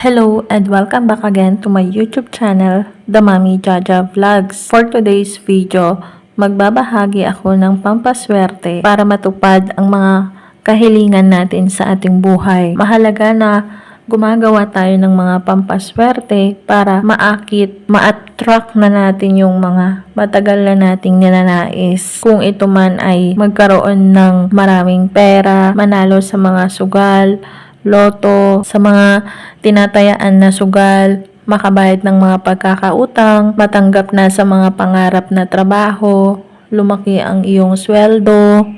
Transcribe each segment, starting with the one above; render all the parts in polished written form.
Hello and welcome back again to my YouTube channel, The Mommy Jaja Vlogs. For today's video, magbabahagi ako ng pampaswerte para matupad ang mga kahilingan natin sa ating buhay. Mahalaga na gumagawa tayo ng mga pampaswerte para ma-attract na natin yung mga matagal na nating ninanais. Kung ito man ay magkaroon ng maraming pera, manalo sa mga sugal, loto, sa mga tinatayaan na sugal, makabayad ng mga pagkakautang, matanggap na sa mga pangarap na trabaho, lumaki ang iyong sweldo,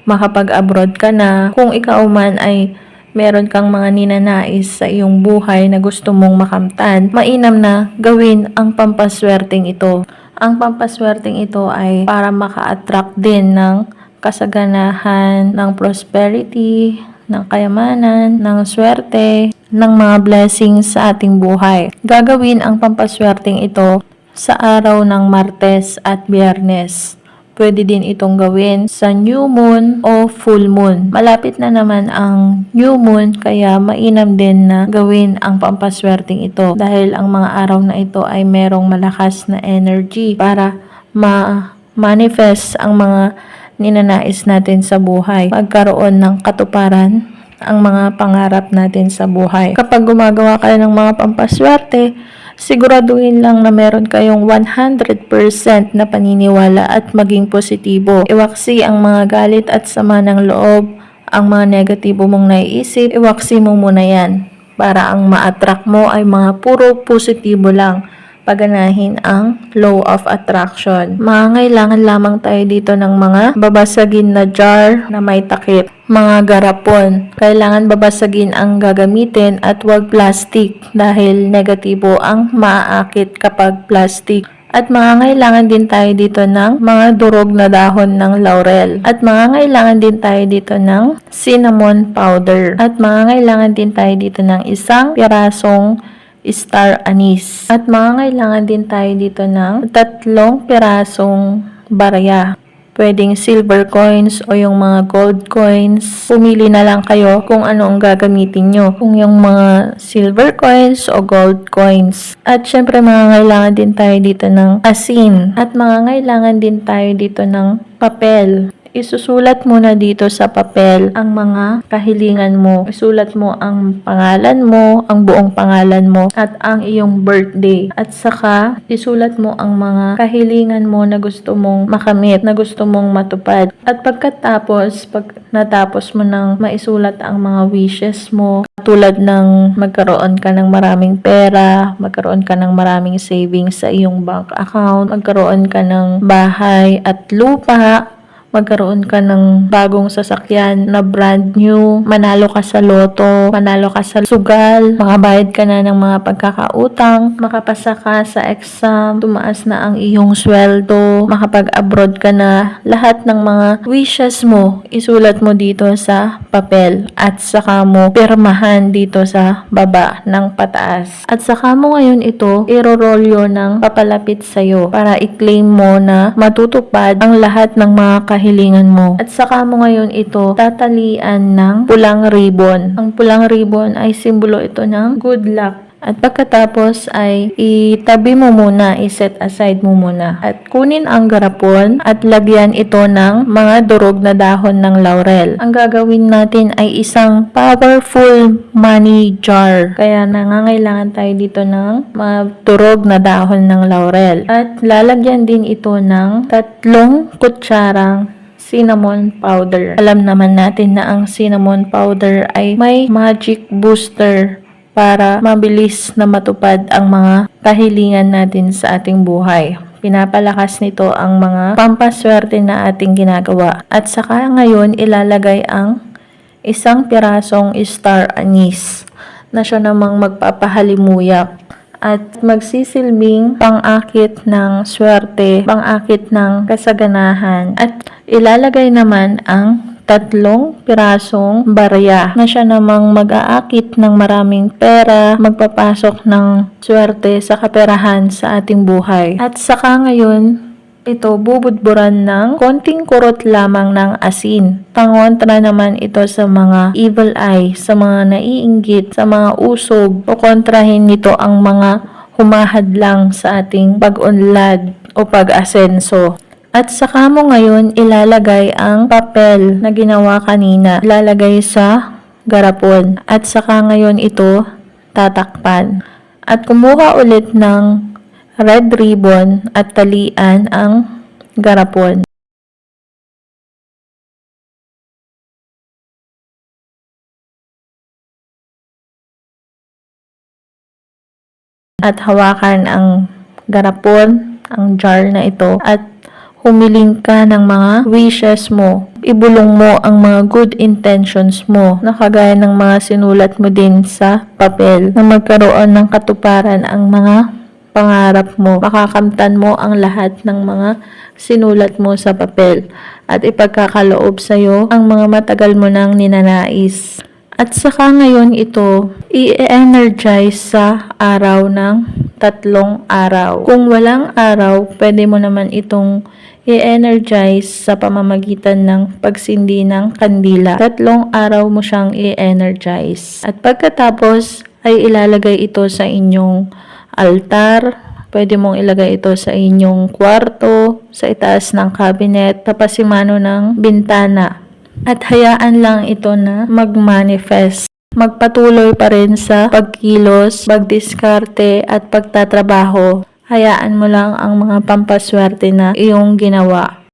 makapag-abroad ka na. Kung ikaw man ay meron kang mga ninanais sa iyong buhay na gusto mong makamtan, mainam na gawin ang pampaswerteng ito. Ang pampaswerteng ito ay para maka-attract din ng kasaganahan, ng prosperity, ng kayamanan, ng swerte, ng mga blessings sa ating buhay. Gagawin ang pampaswerteng ito sa araw ng Martes at Biyernes. Pwede din itong gawin sa new moon o full moon. Malapit na naman ang new moon, kaya mainam din na gawin ang pampaswerteng ito dahil ang mga araw na ito ay merong malakas na energy para ma-manifest ang mga ninanais natin sa buhay, magkaroon ng katuparan ang mga pangarap natin sa buhay. Kapag gumagawa kayo ng mga pampaswerte, siguraduhin lang na meron kayong 100% na paniniwala at maging positibo. Iwaksi ang mga galit at sama ng loob, ang mga negatibo mong naiisip, iwaksi mo muna yan para ang ma-attract mo ay mga puro positibo lang. Paganahin ang law of attraction. Mangangailangan lamang tayo dito ng mga babasagin na jar na may takip, mga garapon. Kailangan babasagin ang gagamitin at huwag plastic dahil negatibo ang maaakit kapag plastic. At mangangailangan din tayo dito ng mga durog na dahon ng laurel. At mangangailangan din tayo dito ng cinnamon powder. At mangangailangan din tayo dito ng isang pirasong star anise. At mangangailangan din tayo dito ng 3 pirasong barya. Pwedeng silver coins o yung mga gold coins. Pumili na lang kayo kung ano ang gagamitin nyo. Kung yung mga silver coins o gold coins. At syempre mangangailangan din tayo dito ng asin. At mangangailangan din tayo dito ng papel. Isusulat mo na dito sa papel ang mga kahilingan mo. Isulat mo ang pangalan mo, ang buong pangalan mo, at ang iyong birthday. At saka, isulat mo ang mga kahilingan mo na gusto mong makamit, na gusto mong matupad. At pagkatapos, pag natapos mo nang maisulat ang mga wishes mo, tulad ng magkaroon ka ng maraming pera, magkaroon ka ng maraming savings sa iyong bank account, magkaroon ka ng bahay at lupa, magkaroon ka ng bagong sasakyan na brand new, manalo ka sa loto, manalo ka sa sugal, makabayad ka na ng mga pagkakautang, makapasa ka sa exam, tumaas na ang iyong sweldo, makapag-abroad ka na, lahat ng mga wishes mo, isulat mo dito sa papel at saka mo pirmahan dito sa baba ng pataas. At saka mo ngayon ito, irorolyo ng papalapit sa'yo para i-claim mo na matutupad ang lahat ng mga kahilingan mo. At saka mo ngayon ito tatalian ng pulang ribbon. Ang pulang ribbon ay simbolo ito ng good luck. At pagkatapos ay itabi mo muna, iset aside mo muna. At kunin ang garapon at lagyan ito ng mga durog na dahon ng laurel. Ang gagawin natin ay isang powerful money jar. Kaya nangangailangan tayo dito ng mga durog na dahon ng laurel. At lalagyan din ito ng 3 kutsarang cinnamon powder. Alam naman natin na ang cinnamon powder ay may magic booster para mabilis na matupad ang mga kahilingan natin sa ating buhay. Pinapalakas nito ang mga pampaswerte na ating ginagawa. At saka ngayon ilalagay ang 1 pirasong star anise na siya namang magpapahalimuyak at magsisilbing pang-akit ng swerte, pang-akit ng kasaganahan. At ilalagay naman ang 3 pirasong barya na siya namang mag-aakit ng maraming pera, magpapasok ng swerte sa kaperahan sa ating buhay. At saka ngayon, ito bubudburan ng konting kurot lamang ng asin. Pangontra naman ito sa mga evil eye, sa mga naiinggit, sa mga usog, o kontrahin nito ang mga humahadlang sa ating pag-unlad o pag-asenso. At saka mo ngayon ilalagay ang papel na ginawa kanina, ilalagay sa garapon. At saka ngayon ito tatakpan. At kumuha ulit ng red ribbon at talian ang garapon. At hawakan ang garapon, ang jar na ito, at humiling ka ng mga wishes mo. Ibulong mo ang mga good intentions mo na kagaya ng mga sinulat mo din sa papel na magkaroon ng katuparan ang mga pangarap mo. Makakamtan mo ang lahat ng mga sinulat mo sa papel at ipagkakaloob sa iyo ang mga matagal mo nang ninanais. At saka ngayon ito, i-energize sa araw ng 3 araw. Kung walang araw, pwede mo naman itong i-energize sa pamamagitan ng pagsindi ng kandila. 3 araw mo siyang i-energize. At pagkatapos ay ilalagay ito sa inyong altar. Pwede mong ilagay ito sa inyong kwarto, sa itaas ng cabinet, tapasimano ng bintana. At hayaan lang ito na mag-manifest. Magpatuloy pa rin sa pagkilos, pagdiskarte at pagtatrabaho. Hayaan mo lang ang mga pampaswerte na iyong ginawa.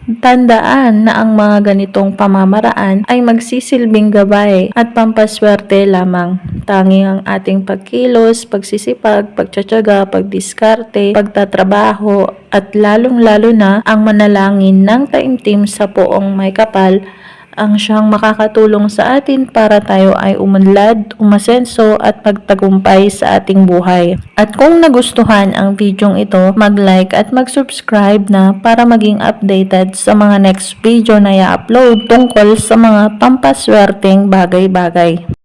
Tandaan na ang mga ganitong pamamaraan ay magsisilbing gabay at pampaswerte lamang. Tanging ang ating pagkilos, pagsisipag, pagtsatsaga, pagdiskarte, pagtatrabaho at lalong-lalo na ang manalangin ng taimtim sa poong may kapal ang siyang makakatulong sa atin para tayo ay umunlad, umasenso at magtagumpay sa ating buhay. At kung nagustuhan ang videong ito, mag-like at mag-subscribe na para maging updated sa mga next video na i-upload tungkol sa mga pampaswerteng bagay-bagay.